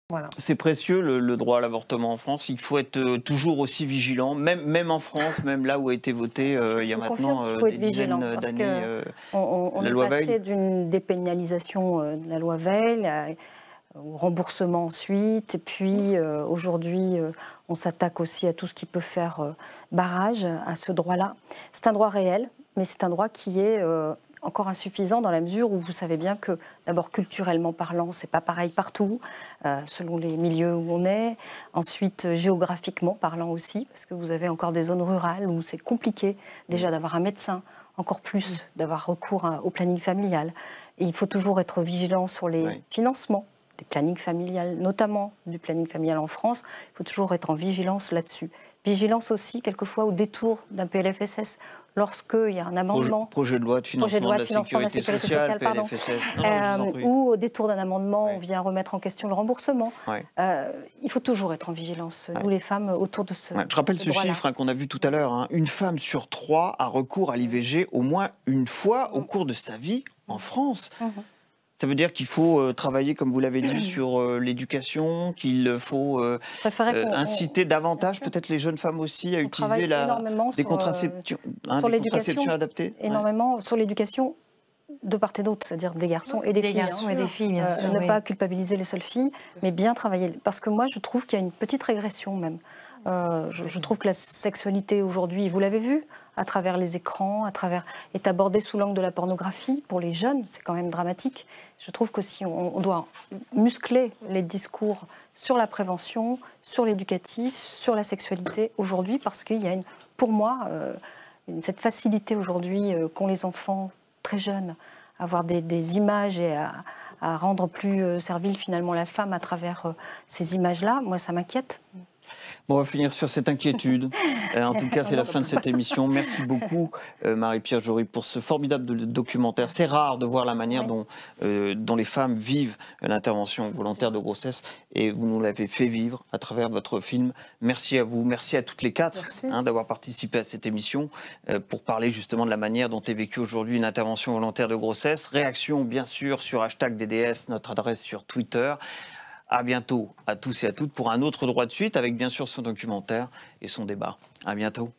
Voilà. C'est précieux le droit à l'avortement en France. Il faut être toujours aussi vigilant, même en France, même là où a été voté il y a maintenant qu'il faut des être vigilant dizaines parce d'années on la est loi passé Veil. d'une dépénalisation de la loi Veil au remboursement ensuite. Et puis aujourd'hui, on s'attaque aussi à tout ce qui peut faire barrage à ce droit-là. C'est un droit réel, mais c'est un droit qui est encore insuffisant dans la mesure où vous savez bien que, d'abord culturellement parlant, c'est pas pareil partout, selon les milieux où on est. Ensuite, géographiquement parlant aussi, parce que vous avez encore des zones rurales où c'est compliqué déjà d'avoir un médecin, encore plus d'avoir recours au planning familial. Et il faut toujours être vigilant sur les financements des plannings familiales, notamment du planning familial en France. Il faut toujours être en vigilance là-dessus. Vigilance aussi, quelquefois, au détour d'un PLFSS. Lorsqu'il y a un amendement... Projet de loi de financement de la sécurité sociale, pardon, PLFSS. ou au détour d'un amendement, on vient remettre en question le remboursement. Il faut toujours être en vigilance, nous les femmes, autour de ce Je rappelle ce chiffre qu'on a vu tout à l'heure. Une femme sur 3 a recours à l'IVG au moins une fois au cours de sa vie en France. Ça veut dire qu'il faut travailler, comme vous l'avez dit, sur l'éducation, qu'il faut inciter davantage peut-être les jeunes femmes aussi à utiliser des contraceptions adaptées. Énormément sur l'éducation de part et d'autre, c'est-à-dire des garçons et des filles. Des garçons et des filles, bien sûr. Ne pas culpabiliser les seules filles, mais bien travailler. Parce que moi, je trouve qu'il y a une petite régression même. Je trouve que la sexualité aujourd'hui, vous l'avez vu, à travers les écrans, est abordée sous l'angle de la pornographie. Pour les jeunes, c'est quand même dramatique. Je trouve qu'aussi on doit muscler les discours sur la prévention, sur l'éducatif, sur la sexualité aujourd'hui, parce qu'il y a pour moi cette facilité aujourd'hui qu'ont les enfants très jeunes à avoir des images et à rendre plus servile finalement la femme à travers ces images-là. Moi, ça m'inquiète. Bon, on va finir sur cette inquiétude. En tout cas, c'est la fin de cette émission. Merci beaucoup, Marie-Pierre Jory, pour ce formidable documentaire. C'est rare de voir la manière dont les femmes vivent l'intervention volontaire de grossesse. Et vous nous l'avez fait vivre à travers votre film. Merci à vous. Merci à toutes les quatre d'avoir participé à cette émission pour parler justement de la manière dont est vécue aujourd'hui une intervention volontaire de grossesse. Réaction, bien sûr, sur #DDS, notre adresse sur Twitter. À bientôt à tous et à toutes pour un autre droit de suite avec bien sûr son documentaire et son débat. À bientôt.